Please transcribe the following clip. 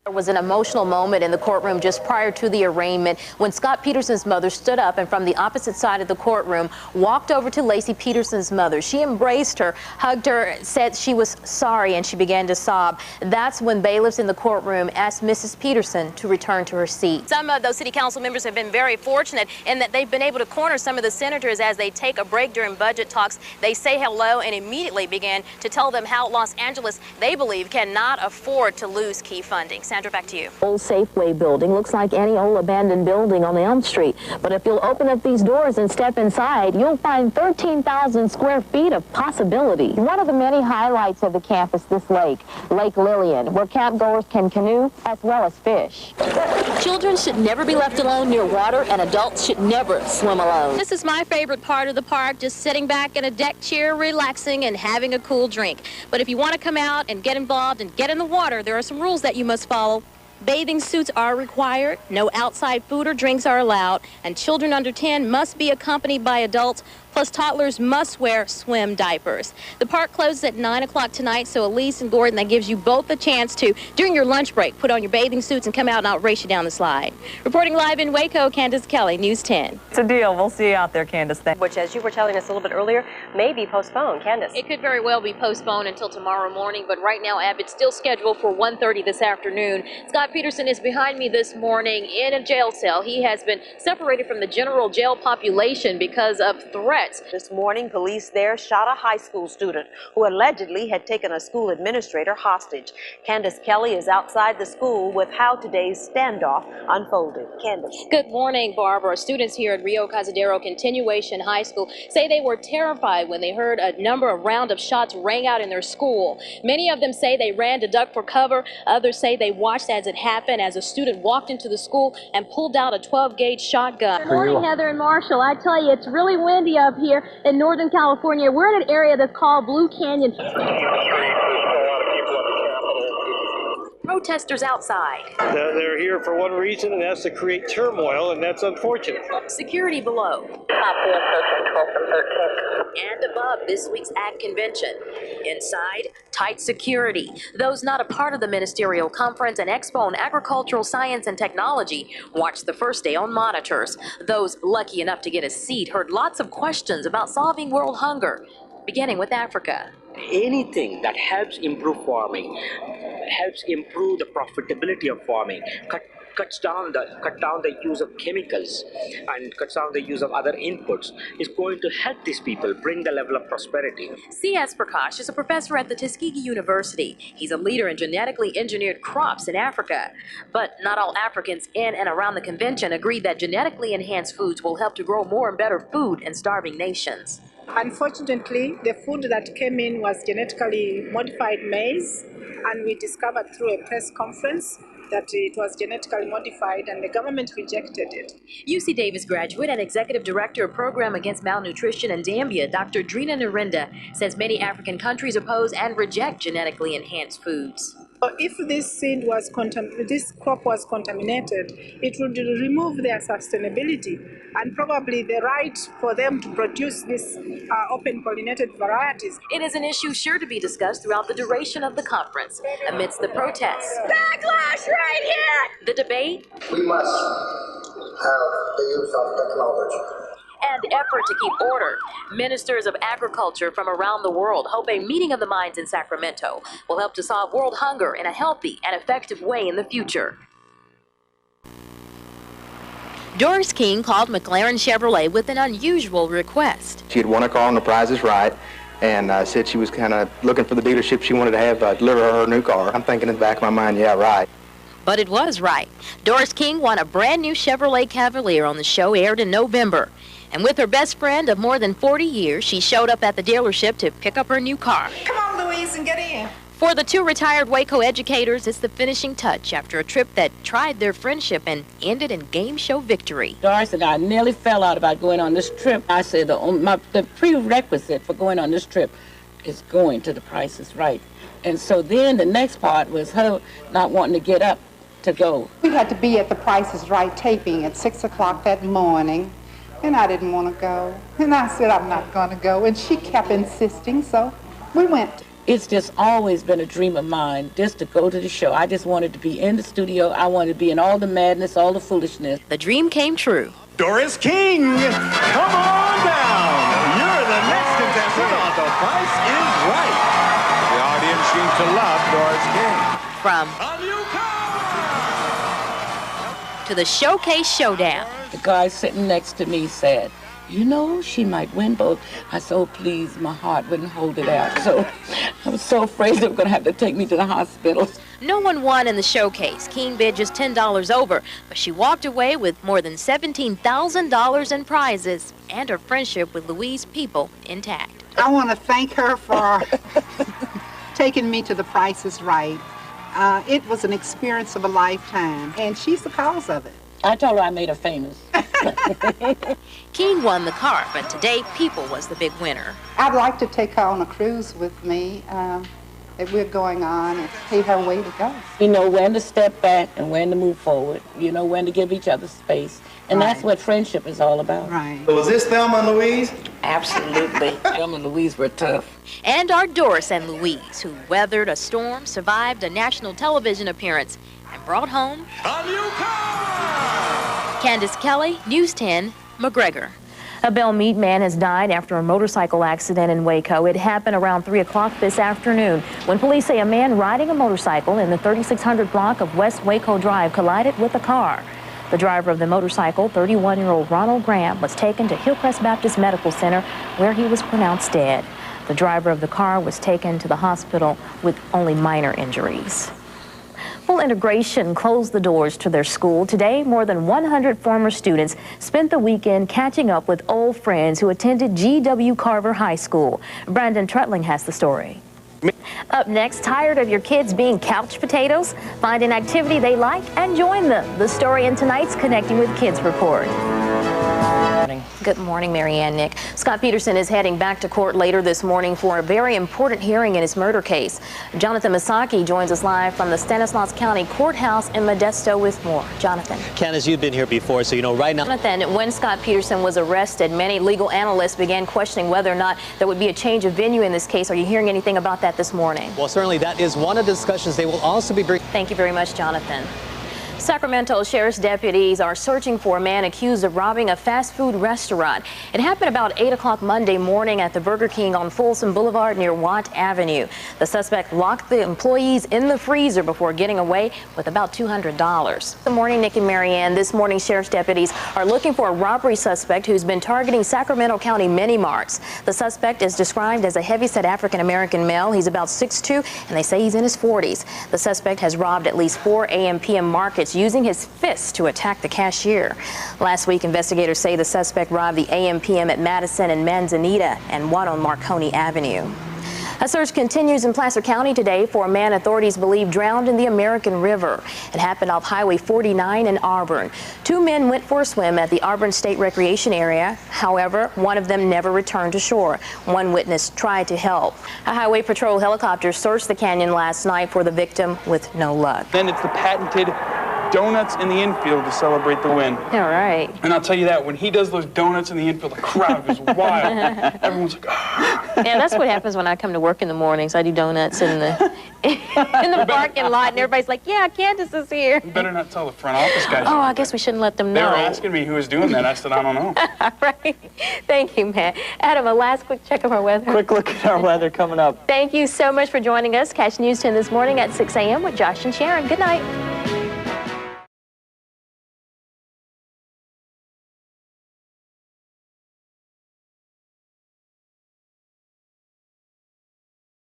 There was an emotional moment in the courtroom just prior to the arraignment when Scott Peterson's mother stood up and from the opposite side of the courtroom walked over to Laci Peterson's mother. She embraced her, hugged her, said she was sorry, and she began to sob. That's when bailiffs in the courtroom asked Mrs. Peterson to return to her seat. Some of those city council members have been very fortunate in that they've been able to corner some of the senators as they take a break during budget talks. They say hello and immediately began to tell them how Los Angeles, they believe, cannot afford to lose key funding. Sandra, back to you. Old Safeway building looks like any old abandoned building on Elm Street. But if you'll open up these doors and step inside, you'll find 13,000 square feet of possibility. One of the many highlights of the campus, this lake, Lake Lillian, where campgoers can canoe as well as fish. Children should never be left alone near water, and adults should never swim alone. This is my favorite part of the park, just sitting back in a deck chair, relaxing and having a cool drink. But if you want to come out and get involved and get in the water, there are some rules that you must follow. Bathing suits are required, no outside food or drinks are allowed, and children under 10 must be accompanied by adults, plus toddlers must wear swim diapers. The park closes at 9 o'clock tonight, so Elise and Gordon, that gives you both a chance to, during your lunch break, put on your bathing suits and come out and I'll race you down the slide. Reporting live in Waco, Kandice Kelly, News 10. It's a deal. We'll see you out there, Kandice. Which, as you were telling us a little bit earlier, may be postponed. Kandice. It could very well be postponed until tomorrow morning, but right now, Ab, it's still scheduled for 1:30 this afternoon. Scott Peterson is behind me this morning in a jail cell. He has been separated from the general jail population because of threats. This morning, police there shot a high school student who allegedly had taken a school administrator hostage. Kandice Kelly is outside the school with how today's standoff unfolded. Kandice. Good morning, Barbara. Students here at Rio Cazadero Continuation High School say they were terrified when they heard a number of round of shots rang out in their school. Many of them say they ran to duck for cover. Others say they watched as it happened as a student walked into the school and pulled out a 12-gauge shotgun. Good morning, Heather and Marshall. I tell you, it's really windy up here in Northern California. We're in an area that's called Blue Canyon. Protesters outside. They're here for one reason, and that's to create turmoil, and that's unfortunate. Security below. And above this week's AG convention. Inside, tight security. Those not a part of the ministerial conference and expo on agricultural science and technology watched the first day on monitors. Those lucky enough to get a seat heard lots of questions about solving world hunger, beginning with Africa. Anything that helps improve farming, helps improve the profitability of farming, cut down the use of chemicals and cuts down the use of other inputs, is going to help these people bring the level of prosperity. C.S. Prakash is a professor at the Tuskegee University. He's a leader in genetically engineered crops in Africa. But not all Africans in and around the convention agree that genetically enhanced foods will help to grow more and better food in starving nations. Unfortunately, the food that came in was genetically modified maize, and we discovered through a press conference that it was genetically modified, and the government rejected it. UC Davis graduate and executive director of Program Against Malnutrition in Zambia, Dr. Drina Narinda, says many African countries oppose and reject genetically enhanced foods. If this crop was contaminated, it would remove their sustainability and probably the right for them to produce these open pollinated varieties. It is an issue sure to be discussed throughout the duration of the conference amidst the protests. Backlash right here! The debate. We must have the use of technology. And effort to keep order. Ministers of agriculture from around the world hope a meeting of the minds in Sacramento will help to solve world hunger in a healthy and effective way in the future. Doris King called McLaren Chevrolet with an unusual request. She had won a car on The Price is Right and said she was kind of looking for the dealership she wanted to have deliver her new car. I'm thinking in the back of my mind, yeah, right. But it was right. Doris King won a brand new Chevrolet Cavalier on the show aired in November. And with her best friend of more than 40 years, she showed up at the dealership to pick up her new car. Come on, Louise, and get in. For the two retired Waco educators, it's the finishing touch after a trip that tried their friendship and ended in game show victory. Doris and I nearly fell out about going on this trip. I said the prerequisite for going on this trip is going to The Price is Right. And so then the next part was her not wanting to get up to go. We had to be at The Price is Right taping at 6 o'clock that morning. And I didn't want to go. And I said, I'm not going to go. And she kept insisting, so we went. it's just always been a dream of mine just to go to the show. I just wanted to be in the studio. I wanted to be in all the madness, all the foolishness. The dream came true. Doris King, come on down. You're the next contestant on The Price is Right. The audience seems to love Doris King. From to the Showcase Showdown. The guy sitting next to me said, you know, she might win both. I said, oh, please, my heart wouldn't hold it out. So I was so afraid they were going to have to take me to the hospital. No one won in the showcase. King bid just $10 over, but she walked away with more than $17,000 in prizes and her friendship with Louise People intact. I want to thank her for taking me to The Price is Right. It was an experience of a lifetime, and she's the cause of it. I told her I made her famous. King won the car, but today People was the big winner. I'd like to take her on a cruise with me that we're going on and pay her way to go. You know when to step back and when to move forward. You know when to give each other space. And that's what friendship is all about. Right. So was this Thelma and Louise? Absolutely. Thelma and Louise were tough. And our Doris and Louise, who weathered a storm, survived a national television appearance, and brought home a new car! Kandice Kelly, News 10, McGregor. A Belle Meade man has died after a motorcycle accident in Waco. It happened around 3 o'clock this afternoon when police say a man riding a motorcycle in the 3600 block of West Waco Drive collided with a car. The driver of the motorcycle, 31-year-old Ronald Graham, was taken to Hillcrest Baptist Medical Center where he was pronounced dead. The driver of the car was taken to the hospital with only minor injuries. Full Integration closed the doors to their school. Today, more than 100 former students spent the weekend catching up with old friends who attended G.W. Carver High School. Brandon Trutling has the story. Up next, tired of your kids being couch potatoes? Find an activity they like and join them. The story in tonight's Connecting with Kids report. Good morning, Marianne, Nick. Scott Peterson is heading back to court later this morning for a very important hearing in his murder case. Jonathan Masaki joins us live from the Stanislaus County Courthouse in Modesto with more. Jonathan. Candice, you've been here before, so you know right now. Jonathan, when Scott Peterson was arrested, many legal analysts began questioning whether or not there would be a change of venue in this case. Are you hearing anything about that this morning? Well, certainly that is one of the discussions they will also be bringing. Thank you very much, Jonathan. Sacramento Sheriff's deputies are searching for a man accused of robbing a fast food restaurant. It happened about 8 o'clock Monday morning at the Burger King on Folsom Boulevard near Watt Avenue. The suspect locked the employees in the freezer before getting away with about $200. Good morning, Nick and Marianne. This morning, Sheriff's deputies are looking for a robbery suspect who's been targeting Sacramento County mini marts. The suspect is described as a heavyset African-American male. He's about 6'2", and they say he's in his 40s. The suspect has robbed at least 4 AM/PM markets using his fists to attack the cashier. Last week, investigators say the suspect robbed the AM/PM at Madison and Manzanita and one on Marconi Avenue. A search continues in Placer County today for a man authorities believe drowned in the American River. It happened off Highway 49 in Auburn. 2 men went for a swim at the Auburn State Recreation Area. However, one of them never returned to shore. One witness tried to help. A Highway Patrol helicopter searched the canyon last night for the victim with no luck. Then it's the patented donuts in the infield to celebrate the win. All right. And I'll tell you that, when he does those donuts in the infield, the crowd goes wild. Everyone's like, oh. Yeah, that's what happens when I come to work in the mornings. I do donuts in the parking lot, and everybody's like, yeah, Candice is here. You better not tell the front office guys. Oh, I guess we shouldn't let them know. They were asking me who was doing that. I said, I don't know. All right. Thank you, Matt. Adam, a last quick check of our weather. Quick look at our weather coming up. Thank you so much for joining us. Catch News 10 this morning at 6 a.m. with Josh and Sharon. Good night.